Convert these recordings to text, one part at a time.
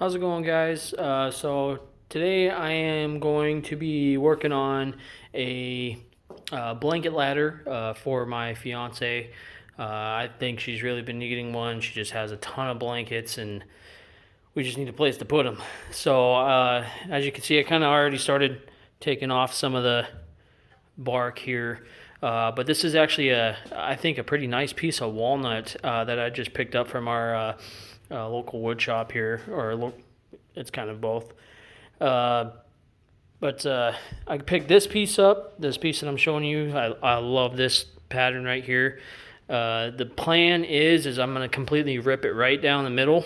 How's it going, guys? So today I am going to be working on a blanket ladder for my fiance. I think she's really been needing one. She just has a ton of blankets, and we just need a place to put them. So as you can see, I kind of already started taking off some of the bark here. But this is actually I think, a pretty nice piece of walnut that I just picked up from our local wood shop here, it's kind of both. Uh, but I picked this piece up, this piece that I'm showing you. I love this pattern right here. The plan is I'm going to completely rip it right down the middle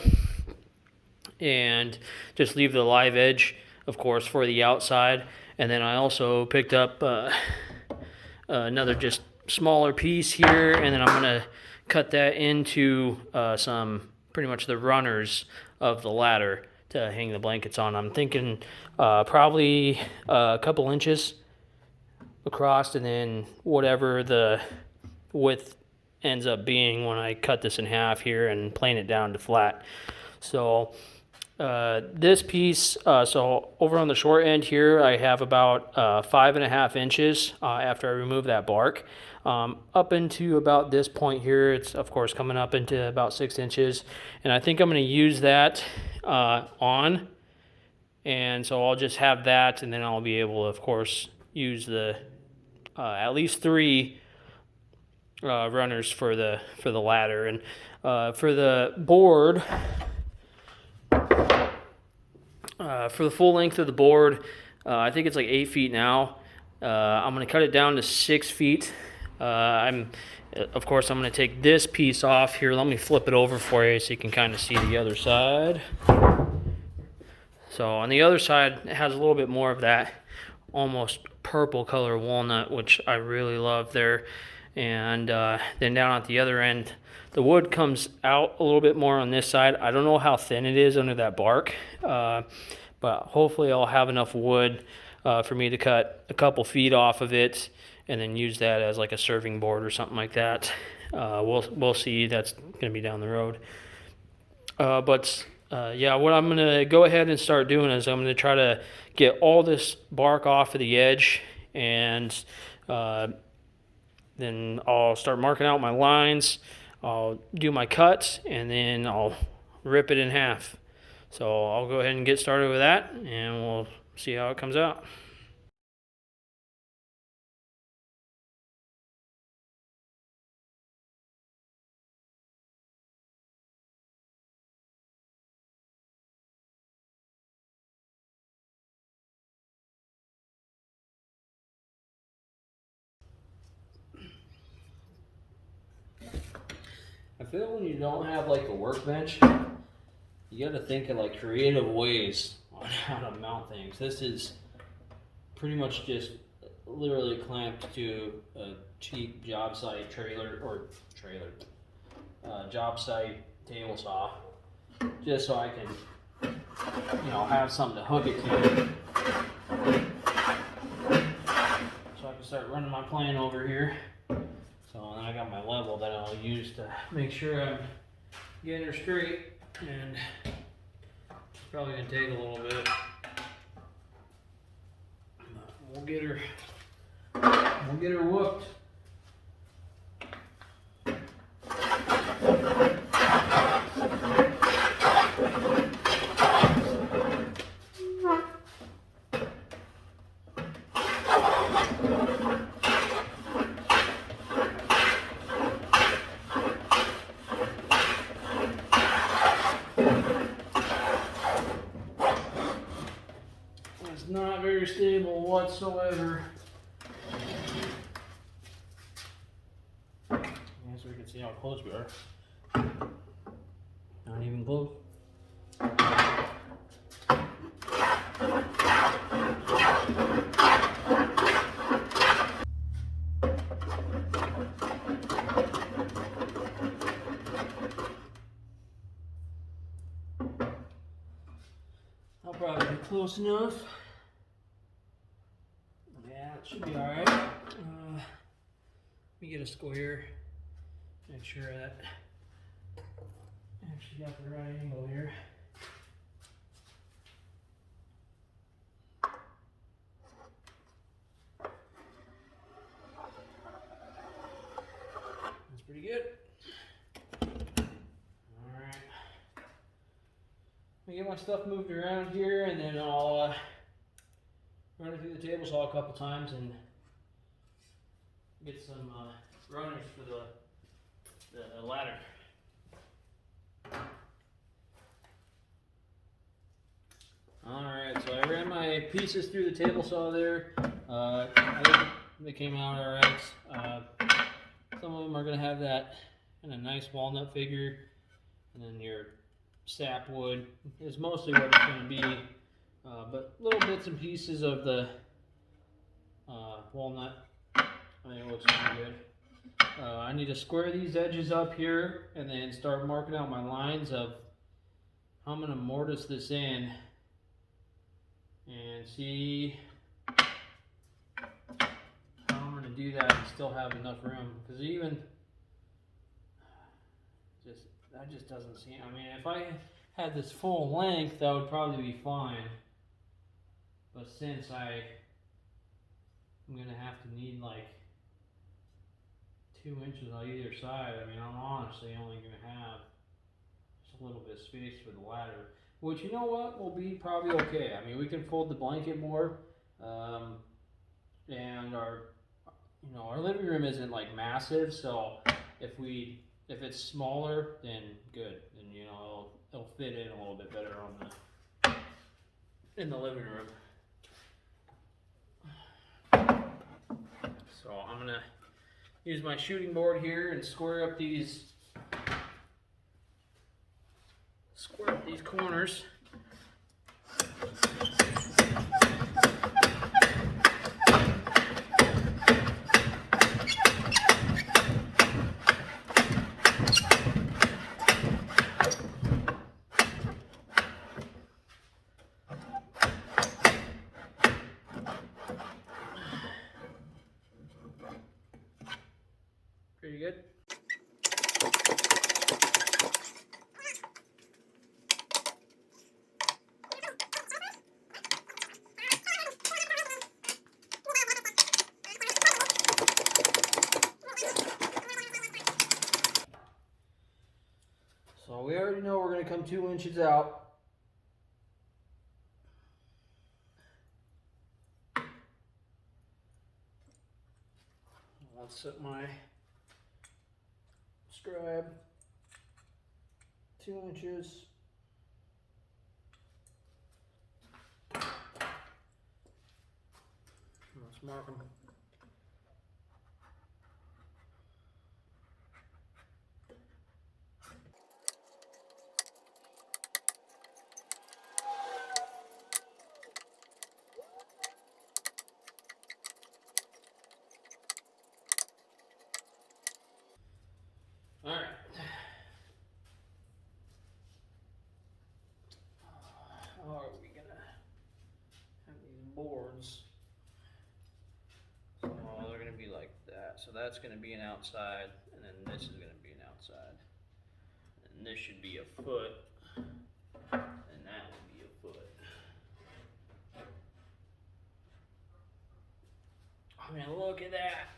and just leave the live edge, of course, for the outside. And then I also picked up another just smaller piece here, and then I'm going to cut that into some pretty much the runners of the ladder to hang the blankets on. I'm thinking probably a couple inches across, and then whatever the width ends up being when I cut this in half here and plane it down to flat. So this piece, so over on the short end here, I have about 5.5 inches after I remove that bark. Up into about this point here, it's of course coming up into about 6 inches. And I think I'm going to use that on. And so I'll just have that, and then I'll be able to, of course, use the at least 3 runners for the ladder. And for the board, for the full length of the board, I think it's like 8 feet now. I'm going to cut it down to 6 feet. Of course, I'm going to take this piece off here. Let me flip it over for you so you can kind of see the other side. So on the other side, it has a little bit more of that almost purple color walnut, which I really love there. And then down at the other end, the wood comes out a little bit more on this side. I don't know how thin it is under that bark, but hopefully I'll have enough wood for me to cut a couple feet off of it and then use that as like a serving board or something like that. We'll see. That's going to be down the road. Yeah, what I'm going to go ahead and start doing is I'm going to try to get all this bark off of the edge, and then I'll start marking out my lines. I'll do my cuts, and then I'll rip it in half. So I'll go ahead and get started with that, and we'll see how it comes out. I feel when you don't have like a workbench, you got to think of like creative ways on how to mount things. This is pretty much just literally clamped to a cheap job site job site table saw, just so I can, have something to hook it to. So I can start running my plane over here. So then I got my level that I'll use to make sure I'm getting her straight, and it's probably gonna take a little bit. But we'll get her whooped. It's not very stable whatsoever. So we can see how close we are. Not even close. I'll probably be close enough. Yeah, it should be alright. Let me get a square. Make sure that I actually got the right angle here. get my stuff moved around here, and then I'll run it through the table saw a couple times and get some runners for the ladder. Alright, so I ran my pieces through the table saw there. I think they came out alright. Some of them are going to have that kind of nice walnut figure, and then your sapwood is mostly what it's going to be. But little bits and pieces of the walnut, I think it looks pretty good. I need to square these edges up here and then start marking out my lines of how I'm going to mortise this in and see how I'm going to do that and still have enough room, because that just doesn't seem, I mean, if I had this full length that would probably be fine, but since I'm going to have to need like 2 inches on either side, I mean, I'm honestly only going to have just a little bit of space for the ladder, which, you know what, will be probably okay. I mean, we can fold the blanket more, and our living room isn't like massive, so if it's smaller, then good, then it'll fit in a little bit better in the living room. So I'm gonna use my shooting board here and square up these corners. Pretty good. So we already know we're going to come 2 inches out. Let's set my scribe 2 inches. Let's mark them. All right. How are we gonna have these boards? So they're gonna be like that. So that's gonna be an outside, and then this is gonna be an outside, and this should be a foot, and that would be a foot. I mean, look at that.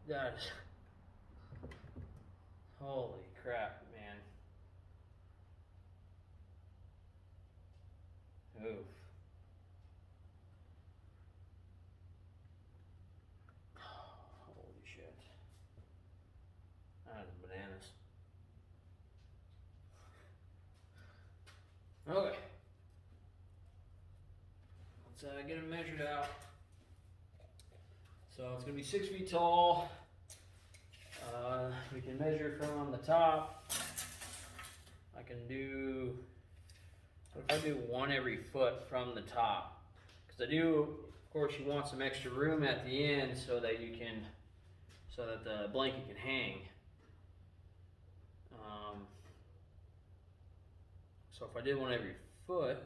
That is, holy crap, man. Oof. Holy shit. That is bananas. Okay. Let's get them measured out. So it's going to be 6 feet tall. We can measure from the top. I can do, what if I do one every foot from the top? Because of course you want some extra room at the end so that the blanket can hang. So if I did one every foot,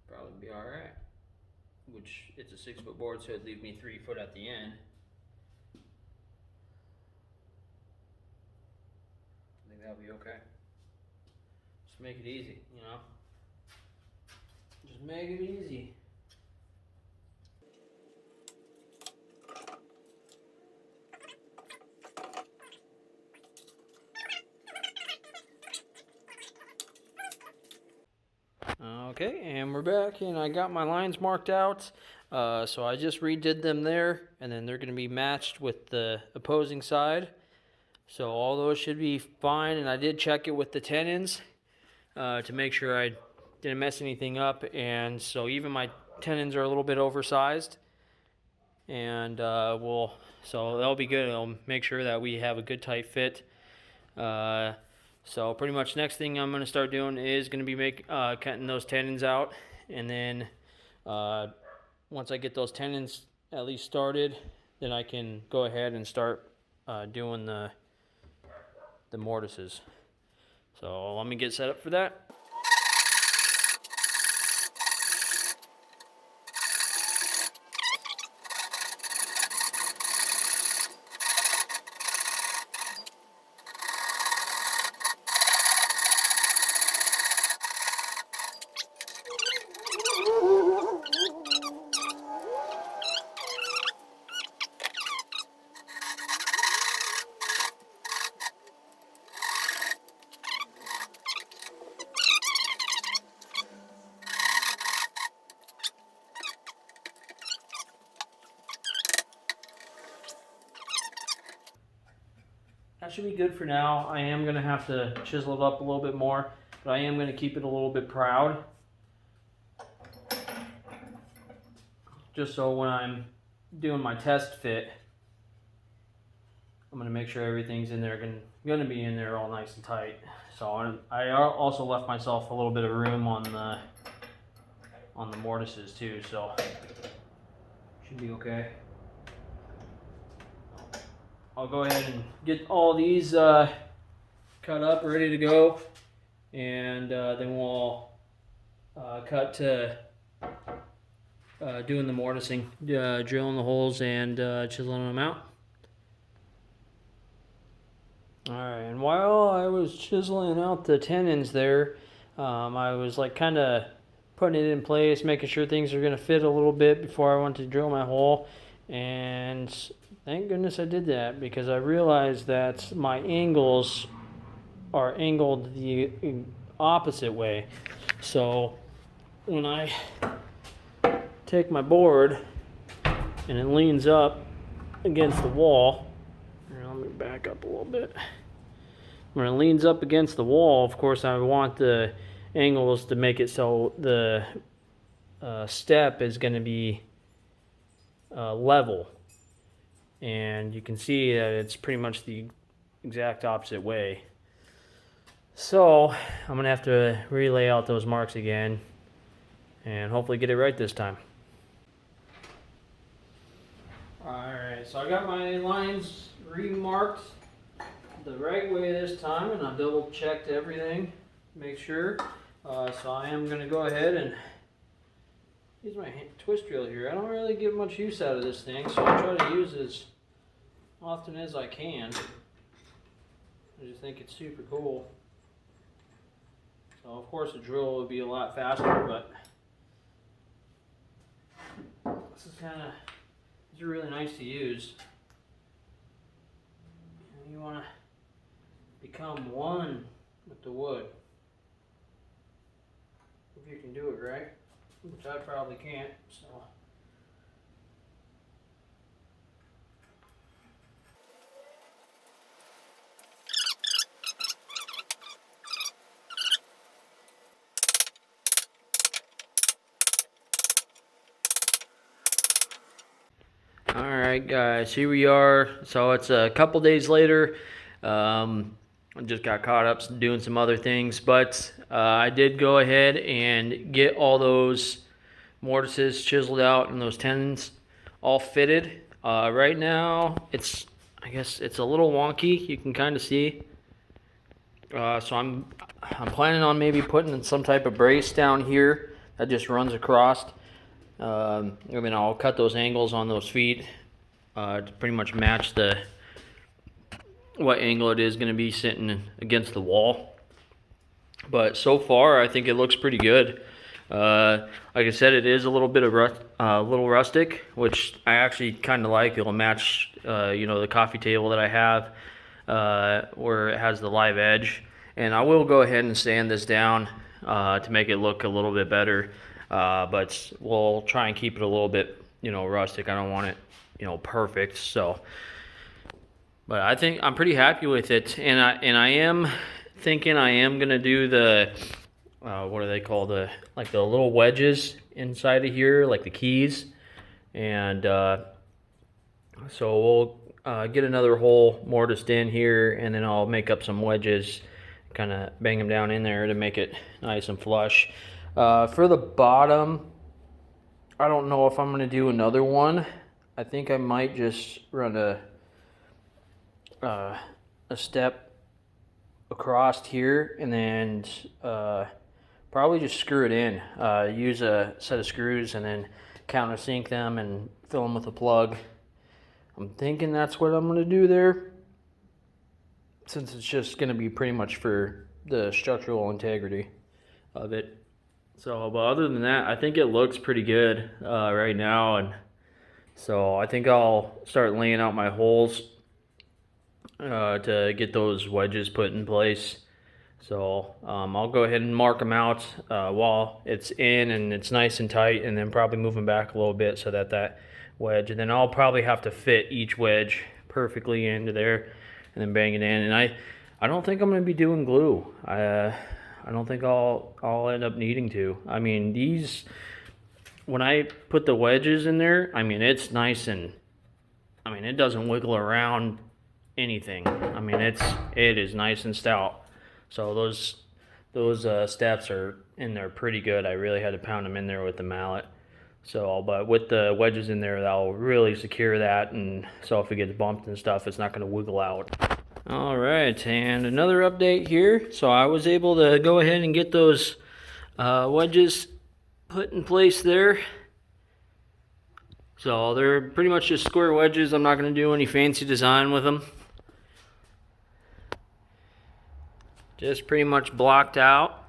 probably be all right. Which it's a 6 foot board, so it'd leave me 3 foot at the end. I think that'll be okay. Just make it easy, you know? Just make it easy. Okay, and we're back, and I got my lines marked out. So I just redid them there, and then they're going to be matched with the opposing side. So all those should be fine, and I did check it with the tenons to make sure I didn't mess anything up. And so even my tenons are a little bit oversized, and so that'll be good. It'll make sure that we have a good tight fit. So pretty much next thing I'm going to start doing is going to be cutting those tenons out, and then once I get those tenons at least started, then I can go ahead and start doing the mortises. So let me get set up for that. That should be good for now. I am going to have to chisel it up a little bit more, but I am going to keep it a little bit proud. Just so when I'm doing my test fit, I'm going to make sure everything's in there, going to be in there all nice and tight. So I also left myself a little bit of room on the mortises too, so should be okay. I'll go ahead and get all these cut up, ready to go, and then we'll cut to doing the mortising, drilling the holes and chiseling them out. Alright, and while I was chiseling out the tenons there, I was like kind of putting it in place, making sure things are going to fit a little bit before I went to drill my hole. And thank goodness I did that, because I realized that my angles are angled the opposite way. So when I take my board and it leans up against the wall, let me back up a little bit. When it leans up against the wall, of course I want the angles to make it so the step is going to be level, and you can see that it's pretty much the exact opposite way. So I'm gonna have to relay out those marks again and hopefully get it right this time. Alright, so I got my lines remarked the right way this time, and I double checked everything to make sure. So I am gonna go ahead and use my twist drill here. I don't really get much use out of this thing, so I try to use it as often as I can. I just think it's super cool. So of course a drill would be a lot faster, but these are really nice to use. And you want to become one with the wood. If you can do it right. Which I probably can't, so. Alright guys, here we are. So it's a couple days later. I just got caught up doing some other things, but I did go ahead and get all those mortises chiseled out and those tenons all fitted. Right now, I guess it's a little wonky. You can kind of see. So I'm planning on maybe putting some type of brace down here that just runs across. I mean, I'll cut those angles on those feet to pretty much match what angle it is going to be sitting against the wall. But so far, I think it looks pretty good. Like I said, it is a little bit of little rustic, which I actually kind of like. It'll match, the coffee table that I have, where it has the live edge. And I will go ahead and sand this down to make it look a little bit better. But we'll try and keep it a little bit, rustic. I don't want it, perfect. So, but I think I'm pretty happy with it, and I am thinking I am gonna do the what do they call the little wedges inside of here, like the keys, and so we'll get another hole mortised in here, and then I'll make up some wedges, kind of bang them down in there to make it nice and flush. For the bottom, I don't know if I'm going to do another one. I think I might just run a step across here, and then probably just screw it in. Use a set of screws and then countersink them and fill them with a plug. I'm thinking that's what I'm going to do there, since it's just going to be pretty much for the structural integrity of it. So, but other than that, I think it looks pretty good right now, and so I think I'll start laying out my holes to get those wedges put in place. So I'll go ahead and mark them out while it's in and it's nice and tight, and then probably move them back a little bit so that wedge, and then I'll probably have to fit each wedge perfectly into there and then bang it in. And I don't think I'm going to be doing glue. I don't think I'll end up needing to. I mean, these, when I put the wedges in there, I mean, it's nice, and I mean, it doesn't wiggle around anything. I mean, it is nice and stout. So those steps are in there pretty good. I really had to pound them in there with the mallet. So, but with the wedges in there, that'll really secure that, and so if it gets bumped and stuff, it's not going to wiggle out. All right, and another update here. So I was able to go ahead and get those wedges put in place there. So they're pretty much just square wedges. I'm not going to do any fancy design with them. Just pretty much blocked out.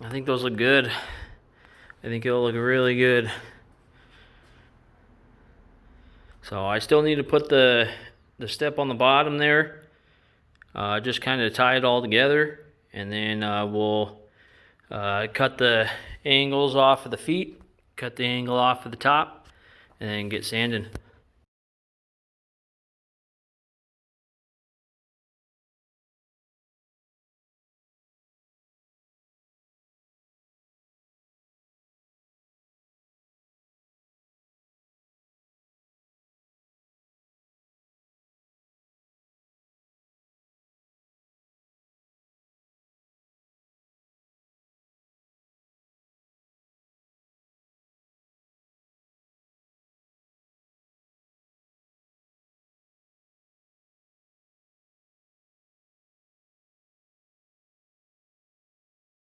I think those look good. I think it'll look really good. So I still need to put the step on the bottom there. Just kind of tie it all together, and then we'll cut the angles off of the feet, cut the angle off of the top, and then get sanding.